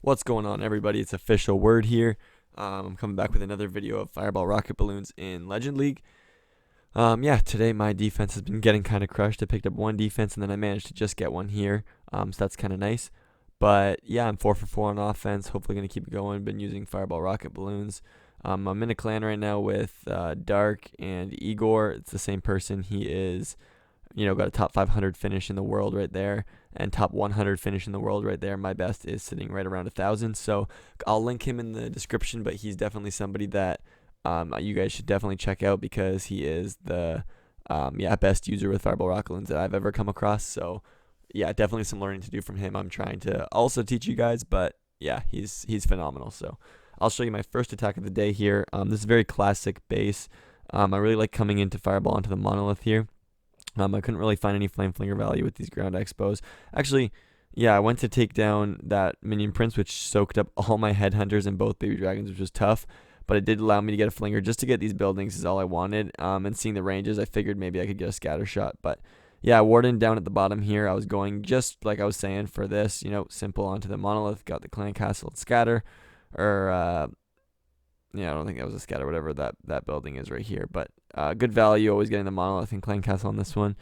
What's going on, everybody? It's official word here. I'm coming back with another video of Fireball Rocket Balloons in Legend League. Yeah, today my defense has been getting kind of crushed. I picked up one defense and then I managed to just get one here. So that's kind of nice. But yeah, I'm 4 for 4 on offense. Hopefully going to keep it going. Been using Fireball Rocket Balloons. I'm in a clan right now with Dark and Igor. It's the same person. He is, got a top 500 finish in the world right there, and top 100 finish in the world right there. My best is sitting right around 1,000. So I'll link him in the description, but he's definitely somebody that you guys should definitely check out because he is the best user with Fireball Rocketloons that I've ever come across. So yeah, definitely some learning to do from him. I'm trying to also teach you guys, but yeah, he's phenomenal. So I'll show you my first attack of the day here. This is a very classic base. I really like coming into Fireball onto the monolith here. I couldn't really find any flame flinger value with these ground expos. Actually, yeah, I went to take down that minion prince, which soaked up all my headhunters and both baby dragons, which was tough. But it did allow me to get a flinger just to get these buildings is all I wanted. And seeing the ranges, I figured maybe I could get a scatter shot. But yeah, warden down at the bottom here. I was going just like I was saying for this, simple onto the monolith. Got the clan castle scatter, or I don't think that was a scatter, whatever that building is right here. But good value, always getting the monolith and clan castle on this one.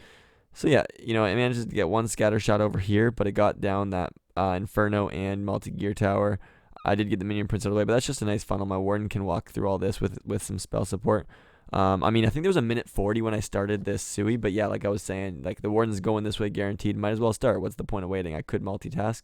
So yeah, I managed to get one scatter shot over here, but it got down that inferno and multi-gear tower. I did get the minion prince out of the way, but that's just a nice funnel. My warden can walk through all this with some spell support. I think there was a minute 40 when I started this Sui, but yeah, like I was saying, like the warden's going this way guaranteed. Might as well start. What's the point of waiting? I could multitask.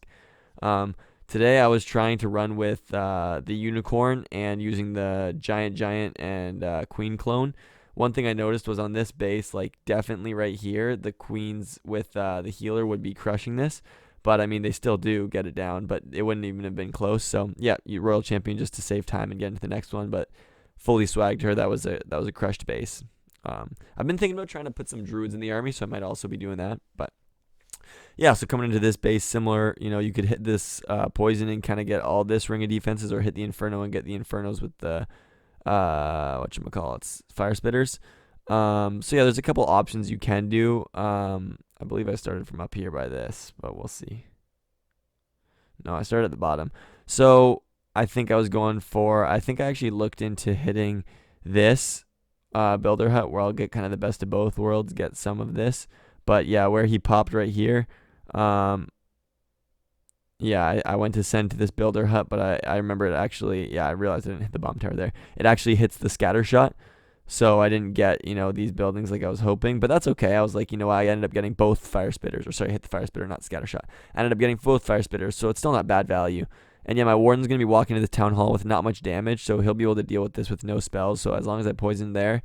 Today I was trying to run with the unicorn and using the giant and queen clone. One thing I noticed was on this base, like definitely right here, the queens with the healer would be crushing this. But I mean, they still do get it down, but it wouldn't even have been close. So yeah, royal champion just to save time and get into the next one. But fully swagged her. That was a crushed base. I've been thinking about trying to put some druids in the army, so I might also be doing that. But yeah, so coming into this base, similar, you could hit this poison and kind of get all this ring of defenses, or hit the inferno and get the infernos with the whatchamacallits, fire spitters. So yeah, there's a couple options you can do. I believe I started from up here by this, but we'll see. No, I started at the bottom. So I think I actually looked into hitting this builder hut where I'll get kind of the best of both worlds, get some of this. But yeah, where he popped right here, I went to send to this builder hut, but I remember it actually, I realized I didn't hit the bomb tower there. It actually hits the scatter shot, so I didn't get, these buildings like I was hoping, but that's okay. I was like, I ended up getting both fire spitters, or sorry, hit the fire spitter, not scatter shot. I ended up getting both fire spitters, so it's still not bad value. And yeah, my warden's going to be walking to the town hall with not much damage, so he'll be able to deal with this with no spells, so as long as I poison there,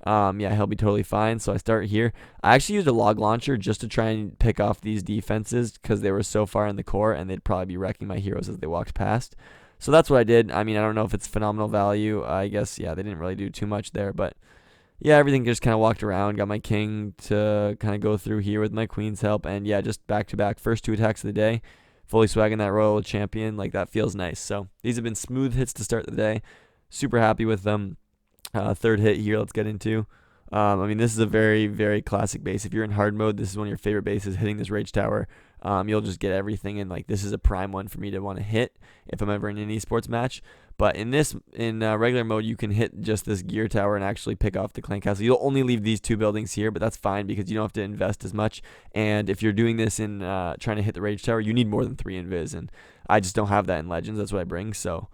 he'll be totally fine. So I start here. I actually used a log launcher just to try and pick off these defenses because they were so far in the core and they'd probably be wrecking my heroes as they walked past. So that's what I did. I don't know if it's phenomenal value. I guess, they didn't really do too much there, but yeah, everything just kind of walked around. Got my king to kind of go through here with my queen's help, and yeah, just back to back first 2 attacks of the day. Fully swagging that royal champion, like that feels nice. So these have been smooth hits to start the day. Super happy with them. Third hit here, let's get into. This is a very, very classic base. If you're in hard mode, this is one of your favorite bases. Hitting this rage tower, you'll just get everything, and like this is a prime one for me to want to hit if I'm ever in an esports match. But in regular mode, you can hit just this gear tower and actually pick off the clan castle. You'll only leave these 2 buildings here, but that's fine because you don't have to invest as much. And if you're doing this in trying to hit the rage tower, you need more than 3 invis, and I just don't have that in Legends. That's what I bring. So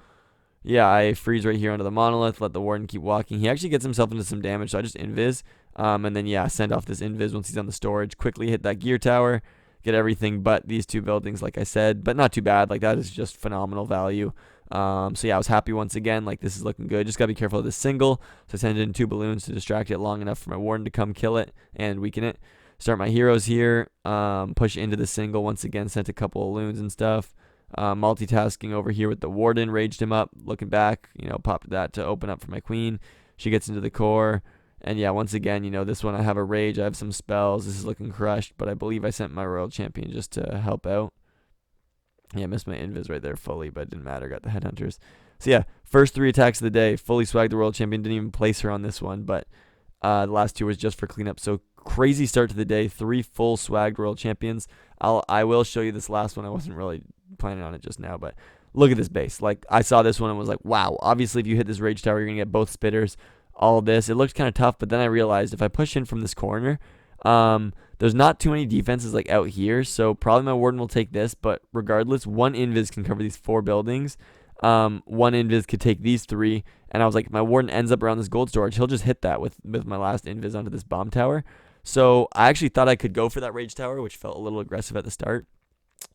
yeah, I freeze right here under the monolith, let the warden keep walking. He actually gets himself into some damage, so I just invis. And then yeah, send off this invis once he's on the storage. Quickly hit that gear tower, get everything but these 2 buildings, like I said. But not too bad. Like that is just phenomenal value. So yeah, I was happy once again. Like this is looking good. Just gotta be careful of this single. So I send in 2 balloons to distract it long enough for my warden to come kill it and weaken it. Start my heroes here. Push into the single once again. Sent a couple of loons and stuff. Multitasking over here with the warden, raged him up. Looking back, popped that to open up for my queen. She gets into the core. And yeah, once again, this one I have a rage. I have some spells. This is looking crushed, but I believe I sent my royal champion just to help out. Yeah, I missed my invis right there fully, but it didn't matter. Got the headhunters. So yeah, first 3 attacks of the day. Fully swagged the royal champion. Didn't even place her on this one, but the last 2 was just for cleanup. So crazy start to the day. 3 full swagged royal champions. I will show you this last one. I wasn't really planning on it just now, but look at this base. Like, I saw this one and was like, wow. Obviously, if you hit this Rage Tower, you're going to get both spitters, all of this. It looked kind of tough, but then I realized if I push in from this corner, there's not too many defenses like out here, so probably my Warden will take this, but regardless, one invis can cover these 4 buildings. One invis could take these 3, and I was like, if my Warden ends up around this gold storage, he'll just hit that with my last invis onto this bomb tower. So I actually thought I could go for that Rage Tower, which felt a little aggressive at the start.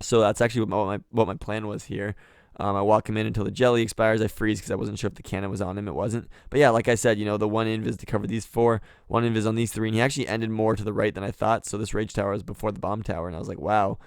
So that's actually what my plan was here. I walk him in until the jelly expires. I freeze because I wasn't sure if the cannon was on him. It wasn't. But yeah, like I said, the one invis to cover these 4, one invis on these 3, and he actually ended more to the right than I thought. So this Rage Tower was before the bomb tower, and I was like, wow,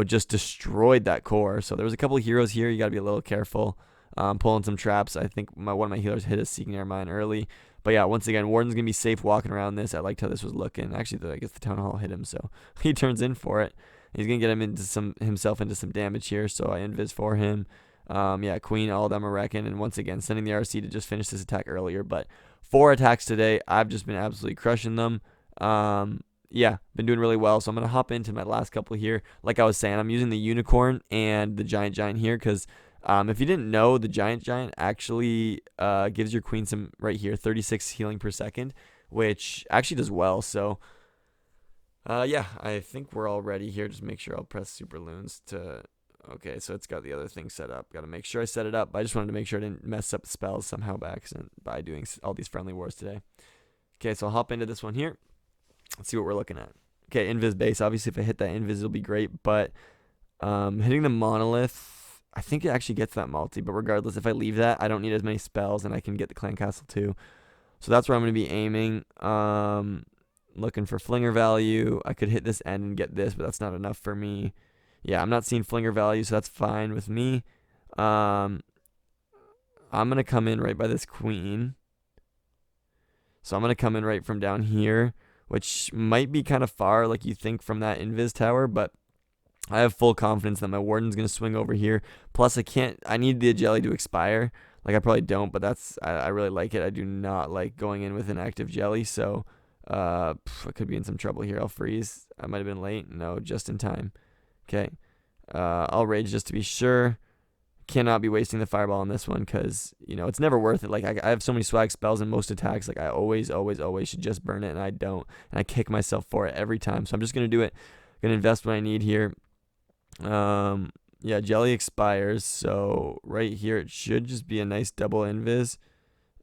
just destroyed that core. So there was a couple of heroes here. You got to be a little careful. Pulling some traps. I think one of my healers hit a Seeking Air Mine early. But yeah, once again, Warden's going to be safe walking around this. I liked how this was looking. Actually, I guess the Town Hall hit him, so he turns in for it. He's going to get himself into some damage here, so I invis for him. Yeah, Queen, all of them are wrecking, and once again, sending the RC to just finish this attack earlier. But 4 attacks today, I've just been absolutely crushing them. Yeah, been doing really well, so I'm going to hop into my last couple here. Like I was saying, I'm using the Unicorn and the Giant here, because if you didn't know, the Giant actually gives your Queen some, right here, 36 healing per second, which actually does well. So yeah, I think we're all ready here. Just make sure I'll press Super Loons to... Okay, so it's got the other thing set up. Got to make sure I set it up. I just wanted to make sure I didn't mess up spells somehow by accident by doing all these friendly wars today. Okay, so I'll hop into this one here. Let's see what we're looking at. Okay, invis base. Obviously, if I hit that invis, it'll be great. But hitting the monolith, I think it actually gets that multi. But regardless, if I leave that, I don't need as many spells, and I can get the clan castle too. So that's where I'm going to be aiming. Looking for flinger value. I could hit this end and get this, but that's not enough for me. Yeah, I'm not seeing flinger value, so that's fine with me. I'm going to come in right by this Queen. So I'm going to come in right from down here, which might be kind of far, like you think, from that invis tower, but I have full confidence that my Warden's going to swing over here. Plus, I need the jelly to expire. Like, I probably don't, but I really like it. I do not like going in with an active jelly, so I could be in some trouble here. I'll freeze. I might have been late. No, just in time. Okay, I'll rage just to be sure. Cannot be wasting the fireball on this one because, it's never worth it. Like, I have so many swag spells in most attacks. Like, I always should just burn it, and I don't. And I kick myself for it every time. So I'm just going to do it. Going to invest what I need here. Yeah, jelly expires. So right here, it should just be a nice double invis.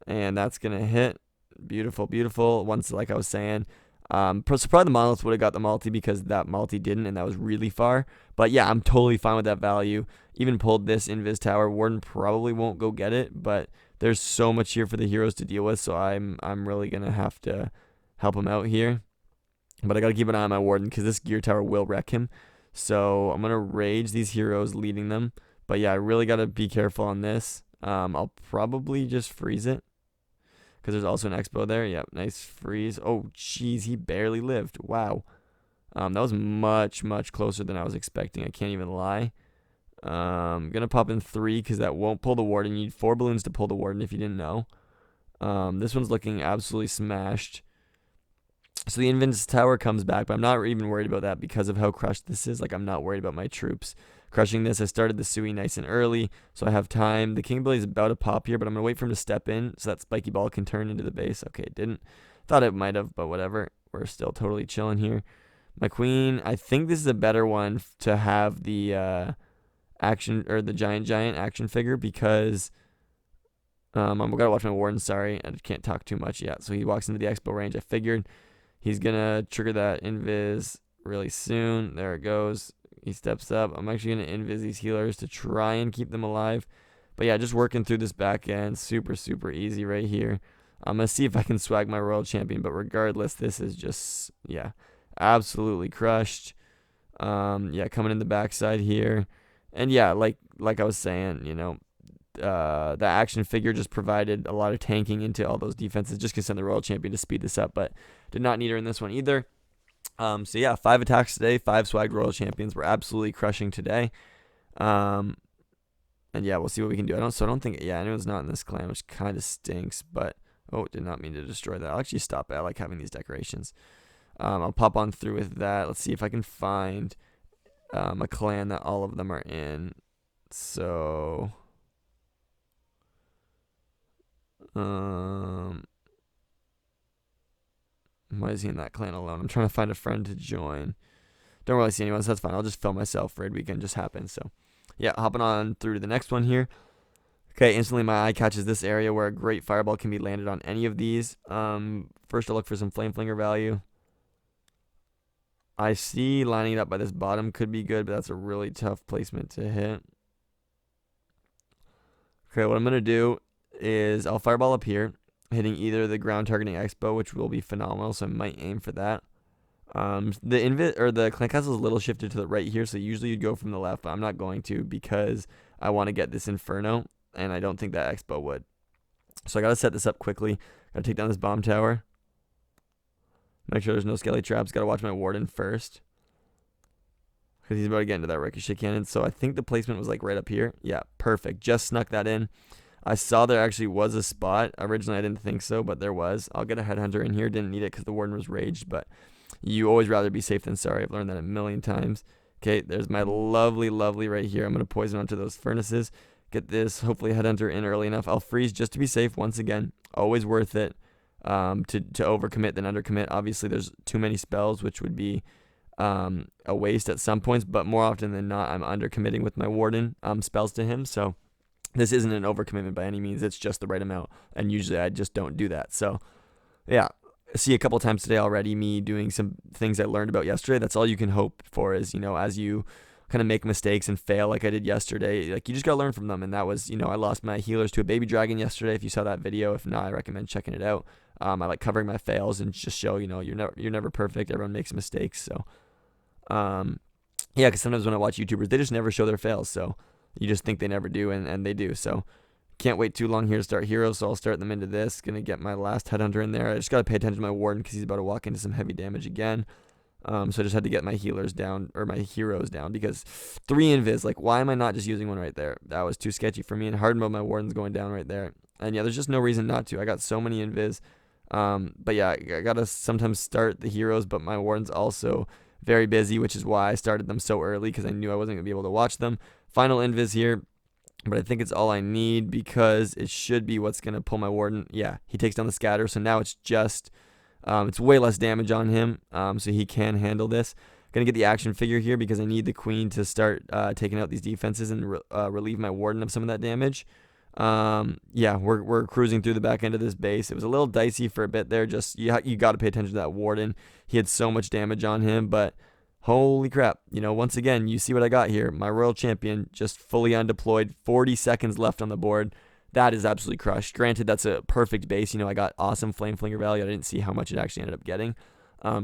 And that's going to hit. Beautiful, beautiful. Once, like I was saying, so probably the monolith would have got the multi because that multi didn't, and that was really far. But yeah, I'm totally fine with that value. Even pulled this invis tower. Warden probably won't go get it, but there's so much here for the heroes to deal with, so I'm really gonna have to help him out here. But I gotta keep an eye on my Warden because this gear tower will wreck him. So I'm gonna rage these heroes leading them. But yeah, I really gotta be careful on this. I'll probably just freeze it. Because there's also an expo there. Yep, nice freeze. Oh, jeez, he barely lived. Wow. That was much, much closer than I was expecting. I can't even lie. I'm going to pop in 3 because that won't pull the Warden. You need 4 balloons to pull the Warden if you didn't know. This one's looking absolutely smashed. So the Invis Tower comes back, but I'm not even worried about that because of how crushed this is. Like, I'm not worried about my troops crushing this. I started the Sui nice and early, so I have time. The King Ability is about to pop here, but I'm going to wait for him to step in so that spiky ball can turn into the base. Okay, it didn't. Thought it might have, but whatever. We're still totally chilling here. My Queen, I think this is a better one to have the action, or the giant action figure, because I've got to watch my Warden, sorry. I can't talk too much yet. So he walks into the expo range. I figured he's going to trigger that invis really soon. There it goes. He steps up. I'm actually going to invis these healers to try and keep them alive. But yeah, just working through this back end. Super, super easy right here. I'm going to see if I can swag my Royal Champion. But regardless, this is just, yeah, absolutely crushed. Yeah, coming in the backside here. And yeah, like I was saying, the action figure just provided a lot of tanking into all those defenses. Just can send the Royal Champion to speed this up, but did not need her in this one either. So yeah, 5 attacks today, 5 swag Royal Champions. We're absolutely crushing today. And yeah, we'll see what we can do. I don't think, yeah, anyone's not in this clan, which kind of stinks, but, oh, did not mean to destroy that. I'll actually stop it. I like having these decorations. I'll pop on through with that. Let's see if I can find a clan that all of them are in. So, why is he in that clan alone? I'm trying to find a friend to join. Don't really see anyone, so that's fine. I'll just film myself. Raid weekend just happened. So, yeah, hopping on through to the next one here. Okay, instantly my eye catches this area where a great fireball can be landed on any of these. First I'll look for some flame flinger value. I see lining it up by this bottom could be good, but that's a really tough placement to hit. Okay, what I'm going to do is I'll fireball up here, hitting either the ground targeting expo, which will be phenomenal, so I might aim for that. The clan castle is a little shifted to the right here, so usually you'd go from the left, but I'm not going to because I want to get this inferno, and I don't think that expo would. So I got to set this up quickly. Got to take down this bomb tower. Make sure there's no skelly traps. Got to watch my warden first, because he's about to get into that ricochet cannon. So I think the placement was like right up here. Yeah, perfect. Just snuck that in. I saw there actually was a spot. Originally I didn't think so, but there was. I'll get a headhunter in here. Didn't need it because the warden was raged, but you always rather be safe than sorry. I've learned that a million times. Okay, there's my lovely right here. I'm going to poison onto those furnaces. Get this, hopefully headhunter in early enough. I'll freeze just to be safe once again. Always worth it to overcommit than undercommit. Obviously, there's too many spells, which would be a waste at some points, but more often than not, I'm undercommitting with my warden spells to him. So this isn't an overcommitment by any means. It's just the right amount, and usually I just don't do that. So, yeah. I see a couple times today already me doing some things I learned about yesterday. That's all you can hope for is, as you kind of make mistakes and fail like I did yesterday, like you just got to learn from them. And that was, I lost my healers to a baby dragon yesterday. If you saw that video, if not, I recommend checking it out. I like covering my fails and just show, you're never perfect. Everyone makes mistakes. So, yeah, because sometimes when I watch YouTubers, they just never show their fails. So you just think they never do, and they do. So can't wait too long here to start heroes, so I'll start them into this. Gonna get my last headhunter in there. I just gotta pay attention to my warden because he's about to walk into some heavy damage again. So I just had to get my healers down, or my heroes down, because 3 invis, like why am I not just using one right there? That was too sketchy for me, and hard mode my warden's going down right there. And yeah, there's just no reason not to. I got so many invis. But yeah, I gotta sometimes start the heroes, but my warden's also very busy, which is why I started them so early, because I knew I wasn't gonna be able to watch them. Final invis here. But I think it's all I need because it should be what's going to pull my warden. Yeah, he takes down the scatter. So now it's just, it's way less damage on him. So he can handle this. Going to get the action figure here because I need the queen to start taking out these defenses and relieve my warden of some of that damage. Yeah, we're cruising through the back end of this base. It was a little dicey for a bit there. Just, you got to pay attention to that warden. He had so much damage on him, but holy crap, once again, you see what I got here. My Royal Champion just fully undeployed, 40 seconds left on the board. That is absolutely crushed. Granted, that's a perfect base. I got awesome Flame Flinger value. I didn't see how much it actually ended up getting,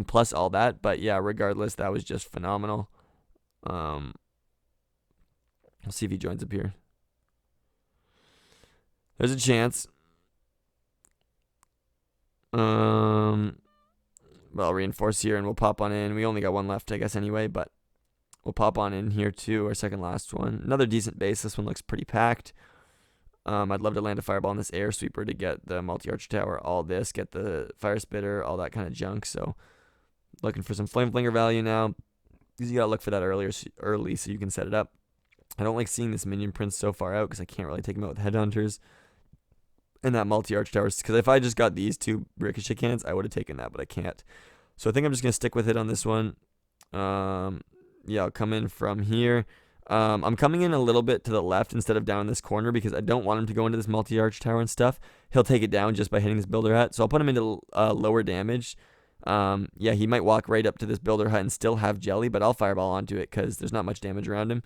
plus all that. But yeah, regardless, that was just phenomenal. Let's see if he joins up here. There's a chance. Well, I'll reinforce here and we'll pop on in. We only got one left, I guess, anyway, but we'll pop on in here too, our second last one. Another decent base. This one looks pretty packed. I'd love to land a fireball on this air sweeper to get the multi-arch tower, all this, get the fire spitter, all that kind of junk. So looking for some flame flinger value now, because you got to look for that early so you can set it up. I don't like seeing this minion prince so far out because I can't really take him out with headhunters. And that multi-arch towers, because if I just got these 2 ricochet cannons, I would have taken that, but I can't. So I think I'm just going to stick with it on this one. Yeah, I'll come in from here. I'm coming in a little bit to the left instead of down in this corner because I don't want him to go into this multi-arch tower and stuff. He'll take it down just by hitting this builder hut. So I'll put him into lower damage. Yeah, he might walk right up to this builder hut and still have jelly, but I'll fireball onto it because there's not much damage around him.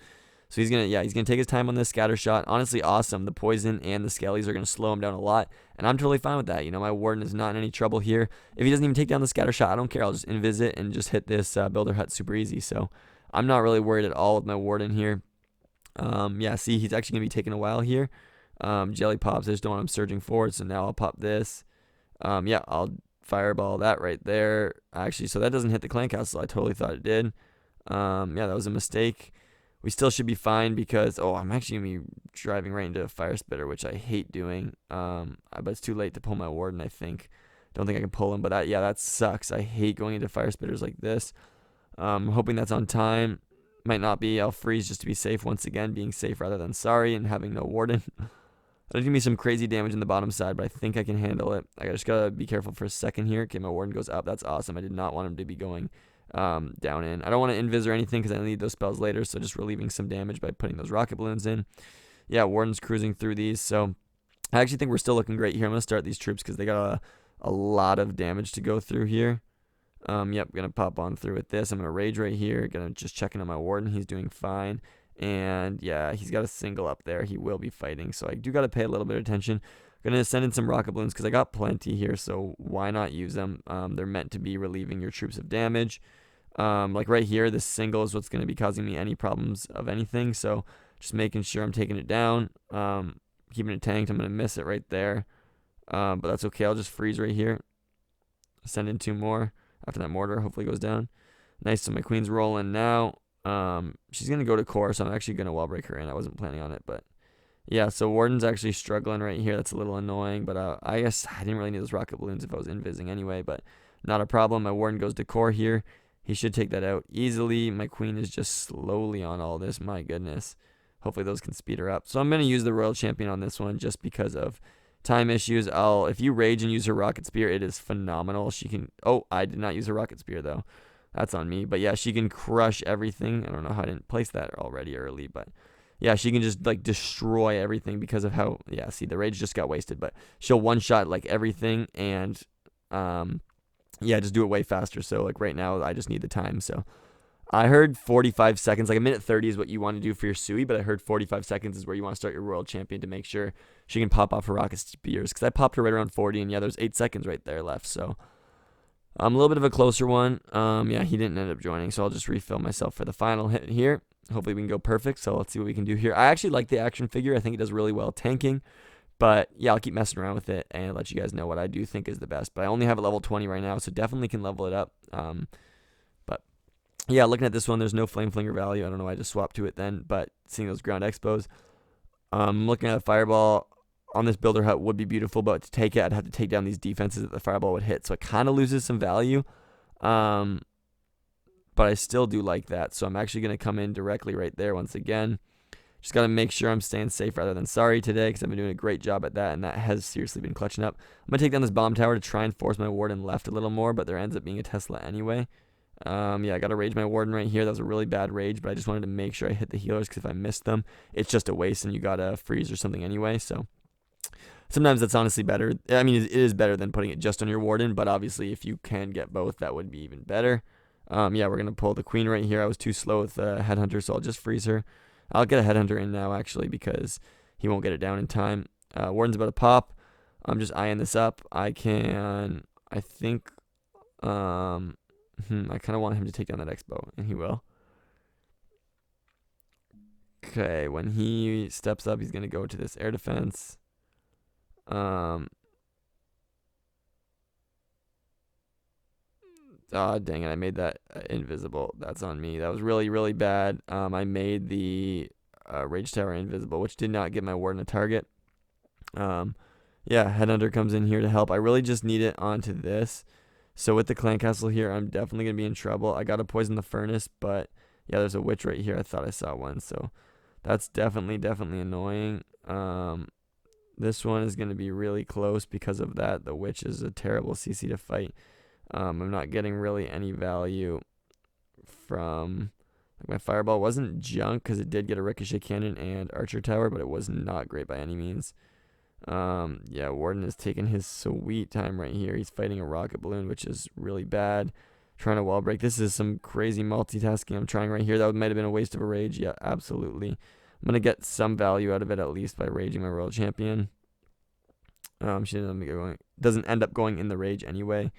So he's gonna take his time on this scatter shot. Honestly, awesome. The poison and the skellies are gonna slow him down a lot, and I'm totally fine with that. My warden is not in any trouble here. If he doesn't even take down the scatter shot, I don't care. I'll just invis it and just hit this builder hut super easy. So I'm not really worried at all with my warden here. Yeah, see, he's actually gonna be taking a while here. Jelly pops. I just don't want him surging forward. So now I'll pop this. Yeah, I'll fireball that right there. Actually, so that doesn't hit the clan castle. I totally thought it did. Yeah, that was a mistake. We still should be fine because, I'm actually going to be driving right into a fire spitter, which I hate doing. But it's too late to pull my warden, I think. Don't think I can pull him, but that sucks. I hate going into fire spitters like this. I'm hoping that's on time. Might not be. I'll freeze just to be safe once again, being safe rather than sorry and having no warden. There's going to be some crazy damage in the bottom side, but I think I can handle it. I just got to be careful for a second here. Okay, my warden goes up. That's awesome. I did not want him to be going down in. I don't want to invis or anything because I need those spells later, so just relieving some damage by putting those rocket balloons in. Yeah, warden's cruising through these, so I actually think we're still looking great here. I'm going to start these troops because they got a lot of damage to go through here. Yep, going to pop on through with this. I'm going to rage right here. Going to just check in on my warden. He's doing fine. And yeah, he's got a single up there. He will be fighting. So I do got to pay a little bit of attention. Going to send in some rocket balloons because I got plenty here. So why not use them? They're meant to be relieving your troops of damage. Like right here, this single is what's going to be causing me any problems of anything. So just making sure I'm taking it down. Keeping it tanked. I'm going to miss it right there. But that's okay. I'll just freeze right here. Send in 2 more. After that mortar hopefully goes down. Nice, so my queen's rolling now. She's going to go to core, so I'm actually going to wall break her in. I wasn't planning on it, but yeah, so warden's actually struggling right here. That's a little annoying, but I guess I didn't really need those rocket balloons if I was invising anyway, but not a problem. My warden goes to core here. He should take that out easily. My queen is just slowly on all this. My goodness. Hopefully those can speed her up. So I'm going to use the royal champion on this one just because of time issues. If you rage and use her rocket spear, it is phenomenal. She can, oh, I did not use her rocket spear though. That's on me. But yeah, she can crush everything. I don't know how I didn't place that already early, but yeah, she can just like destroy everything because of how, yeah, see, the rage just got wasted, but she'll one shot like everything and yeah, just do it way faster. So like right now I just need the time. So I heard 45 seconds, like a minute 30 is what you want to do for your Sui, but I heard 45 seconds is where you want to start your royal champion to make sure she can pop off her rocket spears. Because I popped her right around 40, and yeah, there's 8 seconds right there left. So a little bit of a closer one. Yeah, he didn't end up joining, so I'll just refill myself for the final hit here. Hopefully we can go perfect, so let's see what we can do here. I actually like the action figure. I think it does really well tanking. But yeah, I'll keep messing around with it and let you guys know what I do think is the best. But I only have it level 20 right now, so definitely can level it up. But yeah, looking at this one, there's no flame flinger value. I don't know why I just swapped to it then, but seeing those ground expos. Looking at a fireball on this builder hut would be beautiful, but to take it, I'd have to take down these defenses that the fireball would hit. So it kind of loses some value. But I still do like that. So I'm actually going to come in directly right there once again. Just got to make sure I'm staying safe rather than sorry today because I've been doing a great job at that, and that has seriously been clutching up. I'm going to take down this bomb tower to try and force my warden left a little more, but there ends up being a Tesla anyway. Yeah, I got to rage my warden right here. That was a really bad rage, but I just wanted to make sure I hit the healers because if I missed them, it's just a waste and you got to freeze or something anyway. So sometimes that's honestly better. I mean, it is better than putting it just on your warden, but obviously if you can get both, that would be even better. Yeah, we're going to pull the queen right here. I was too slow with the headhunter, so I'll just freeze her. I'll get a headhunter in now, actually, because he won't get it down in time. Warden's about to pop. I'm just eyeing this up. I think, I kind of want him to take down that expo, and he will. Okay, when he steps up, he's going to go to this air defense. Oh, dang it, I made that invisible. That's on me. That was really, really bad. I made the Rage Tower invisible, which did not get my warden a target. Yeah, Headhunter comes in here to help. I really just need it onto this. So with the Clan Castle here, I'm definitely going to be in trouble. I got to poison the furnace, but yeah, there's a witch right here. I thought I saw one, so that's definitely annoying. This one is going to be really close because of that. The witch is a terrible CC to fight. I'm not getting really any value from, like, my fireball wasn't junk because it did get a ricochet cannon and archer tower, but it was not great by any means. Yeah, Warden is taking his sweet time right here. He's fighting a rocket balloon, which is really bad. Trying to wall break. This is some crazy multitasking I'm trying right here. That might have been a waste of a rage. Yeah, absolutely. I'm going to get some value out of it at least by raging my royal champion. She doesn't end up going in the rage anyway.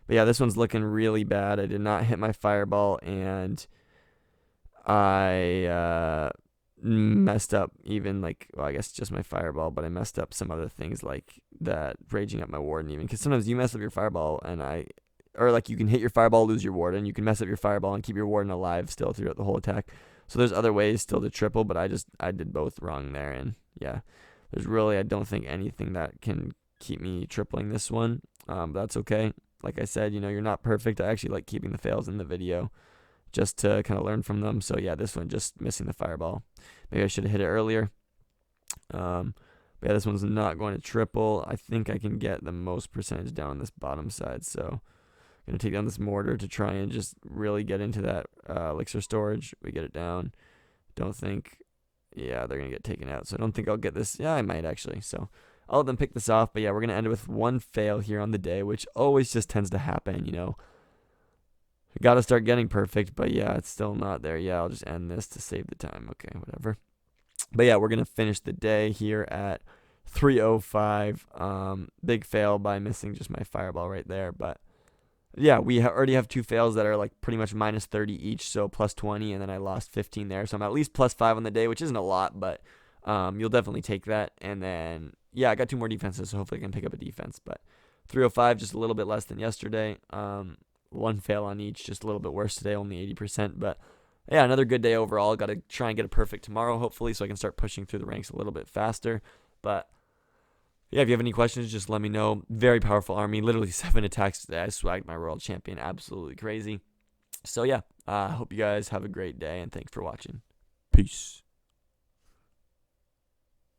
But yeah, this one's looking really bad. I did not hit my fireball, and I messed up even, like, well, I guess just my fireball, but I messed up some other things like that, raging up my warden even. Because sometimes you mess up your fireball, or like you can hit your fireball, lose your warden. You can mess up your fireball and keep your warden alive still throughout the whole attack. So there's other ways still to triple, but I did both wrong there. And yeah, there's really, I don't think anything that can keep me tripling this one. But that's okay. Like I said, you're not perfect. I actually like keeping the fails in the video just to kind of learn from them. So yeah, this one just missing the fireball. Maybe I should have hit it earlier. But yeah, this one's not going to triple. I think I can get the most percentage down on this bottom side. So I'm going to take down this mortar to try and just really get into that elixir storage. We get it down. Don't think, yeah, they're going to get taken out. So I don't think I'll get this. Yeah, I might actually. So I'll let them pick this off. But yeah, we're going to end it with one fail here on the day, which always just tends to happen, you know. Got to start getting perfect, but yeah, it's still not there. Yeah, I'll just end this to save the time. Okay, whatever. But yeah, we're going to finish the day here at 305. Big fail by missing just my fireball right there. But yeah, we already have 2 fails that are like pretty much minus 30 each, so plus 20, and then I lost 15 there. So I'm at least plus 5 on the day, which isn't a lot, but you'll definitely take that. And then, yeah, I got 2 more defenses, so hopefully I can pick up a defense. But 305, just a little bit less than yesterday. 1 fail on each, just a little bit worse today, only 80%. But yeah, another good day overall. Got to try and get a perfect tomorrow, hopefully, so I can start pushing through the ranks a little bit faster. But yeah, if you have any questions, just let me know. Very powerful army, literally 7 attacks today. I swagged my world champion, absolutely crazy. So yeah, I hope you guys have a great day, and thanks for watching. Peace.